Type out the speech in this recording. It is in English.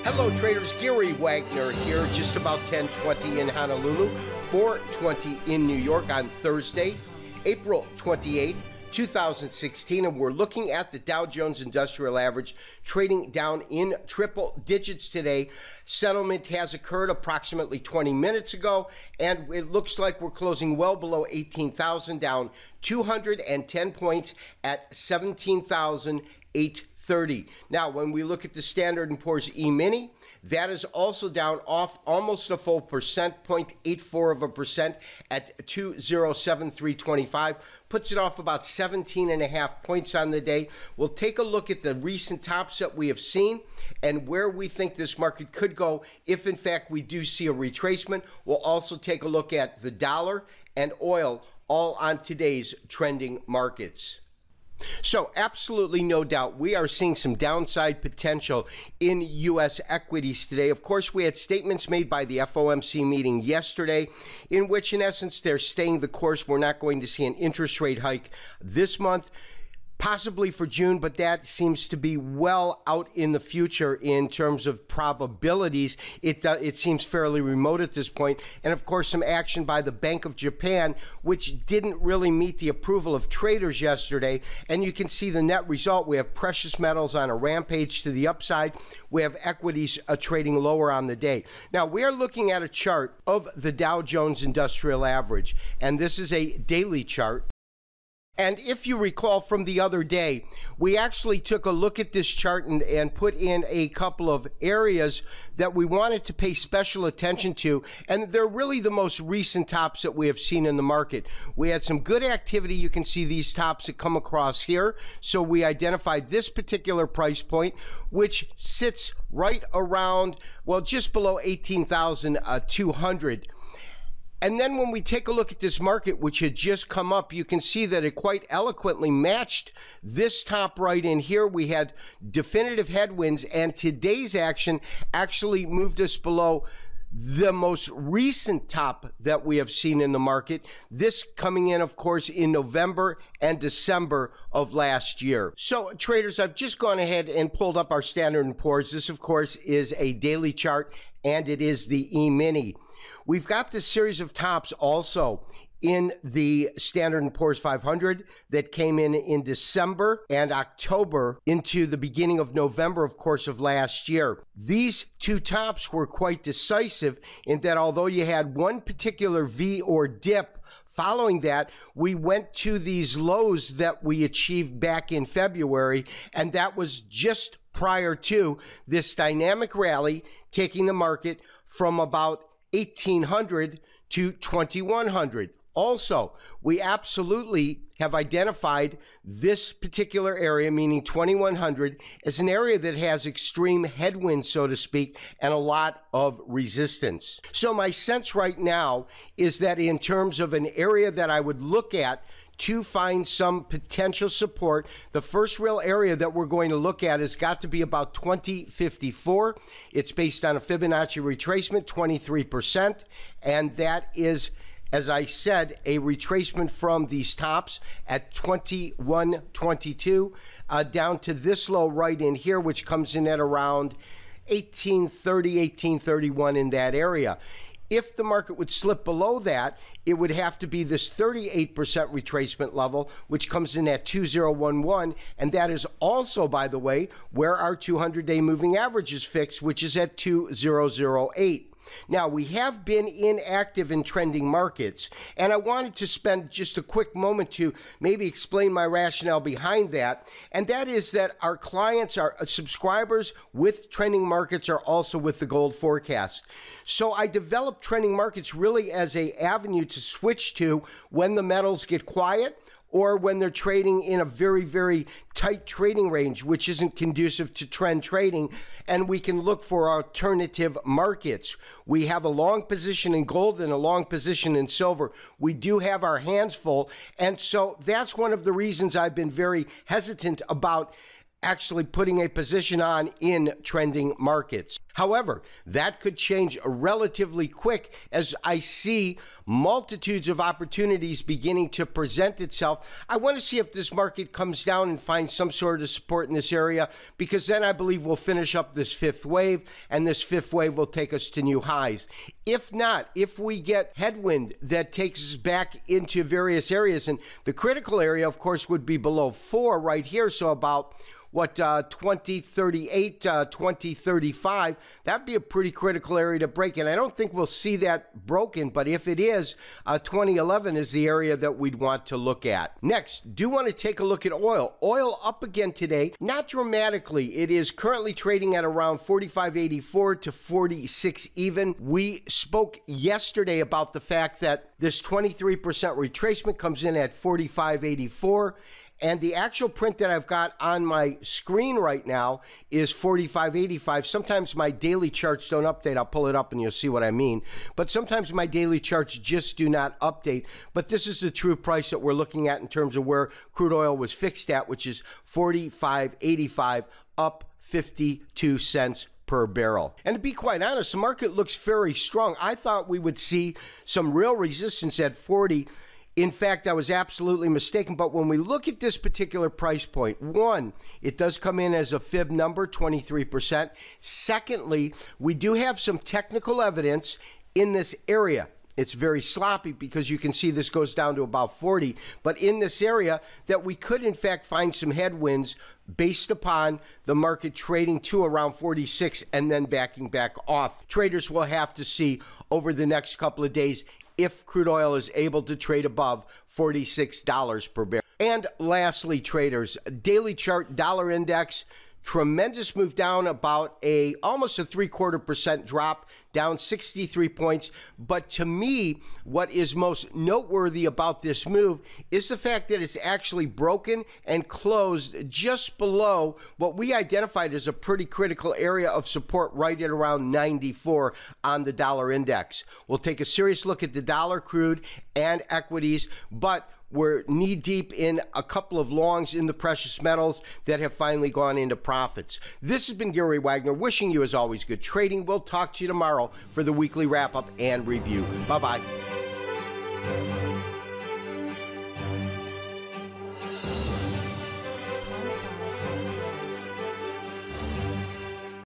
Hello traders, Gary Wagner here, just about 10:20 in Honolulu, 4:20 in New York on Thursday, April 28th, 2016, and we're looking at the Dow Jones Industrial Average trading down in triple digits today. Settlement has occurred approximately 20 minutes ago, and it looks like we're closing well below 18,000, down 210 points at 17,830. Now, when we look at the Standard & Poor's E-mini, that is also down off almost a full percent, 0.84% at 207,325. Puts it off about 17.5 points on the day. We'll take a look at the recent tops that we have seen and where we think this market could go if, in fact, we do see a retracement. We'll also take a look at the dollar and oil, all on today's trending markets. So absolutely no doubt we are seeing some downside potential in U.S. equities today. Of course, we had statements made by the FOMC meeting yesterday in which, in essence, they're staying the course. We're not going to see an interest rate hike this month, possibly for June, but that seems to be well out in the future in terms of probabilities. It seems fairly remote at this point. And of course, some action by the Bank of Japan, which didn't really meet the approval of traders yesterday. And you can see the net result. We have precious metals on a rampage to the upside. We have equities trading lower on the day. Now, we are looking at a chart of the Dow Jones Industrial Average, and this is a daily chart. And if you recall from the other day, we actually took a look at this chart and put in a couple of areas that we wanted to pay special attention to. And they're really the most recent tops that we have seen in the market. We had some good activity. You can see these tops that come across here. So we identified this particular price point, which sits right around, well, just below 18,200. And then when we take a look at this market, which had just come up, you can see that it quite eloquently matched this top right in here. We had definitive headwinds, and today's action actually moved us below the most recent top that we have seen in the market. This coming in, of course, in November and December of last year. So traders, I've just gone ahead and pulled up our Standard & Poor's. This, of course, is a daily chart, and it is the E-mini. We've got this series of tops also in the Standard & Poor's 500 that came in December and October into the beginning of November, of course, of last year. These two tops were quite decisive in that although you had one particular V or dip, following that, we went to these lows that we achieved back in February, and that was just prior to this dynamic rally taking the market from about 1,800 to 2,100. Also, we absolutely have identified this particular area, meaning 2,100, as an area that has extreme headwinds, so to speak, and a lot of resistance. So my sense right now is that in terms of an area that I would look at to find some potential support, the first real area that we're going to look at has got to be about 2054. It's based on a Fibonacci retracement, 23%, and that is, as I said, a retracement from these tops at 2122 down to this low right in here, which comes in at around 1830, 1831 in that area. If the market would slip below that, it would have to be this 38% retracement level, which comes in at 2011. And that is also, by the way, where our 200-day moving average is fixed, which is at 2008. Now, we have been inactive in trending markets, and I wanted to spend just a quick moment to maybe explain my rationale behind that, and that is that our clients, our subscribers with trending markets are also with the gold forecast. So I developed trending markets really as an avenue to switch to when the metals get quiet, or when they're trading in a very, very tight trading range, which isn't conducive to trend trading, and we can look for alternative markets. We have a long position in gold and a long position in silver. We do have our hands full, and so that's one of the reasons I've been very hesitant about actually putting a position on in trending markets. However, that could change relatively quick as I see multitudes of opportunities beginning to present itself. I want to see if this market comes down and finds some sort of support in this area, because then I believe we'll finish up this fifth wave, and this fifth wave will take us to new highs. If not, if we get headwind that takes us back into various areas, and the critical area, of course, would be below 4 right here, so about 2038, 2035, that'd be a pretty critical area to break. And I don't think we'll see that broken, but if it is, 2011 is the area that we'd want to look at. Next, do want to take a look at oil. Oil up again today, not dramatically. It is currently trading at around 45.84 to 46 even. We spoke yesterday about the fact that this 23% retracement comes in at 45.84. And the actual print that I've got on my screen right now is 45.85. Sometimes my daily charts don't update. I'll pull it up and you'll see what I mean. But sometimes my daily charts just do not update. But this is the true price that we're looking at in terms of where crude oil was fixed at, which is 45.85, up 52 cents per barrel. And to be quite honest, the market looks very strong. I thought we would see some real resistance at 40. In fact, I was absolutely mistaken. But when we look at this particular price point, one, it does come in as a fib number, 23%. Secondly, we do have some technical evidence in this area. It's very sloppy because you can see this goes down to about 40. But in this area, that we could, in fact, find some headwinds based upon the market trading to around 46 and then backing back off. Traders will have to see over the next couple of days if crude oil is able to trade above $46 per barrel. And lastly, traders, daily chart dollar index, tremendous move down, about almost a 0.75% drop, down 63 points. But to me, what is most noteworthy about this move is the fact that it's actually broken and closed just below what we identified as a pretty critical area of support, right at around 94 on the dollar index. We'll take a serious look at the dollar, crude, and equities, but we're knee deep in a couple of longs in the precious metals that have finally gone into profits. This has been Gary Wagner, wishing you, as always, good trading. We'll talk to you tomorrow for the weekly wrap-up and review. Bye-bye.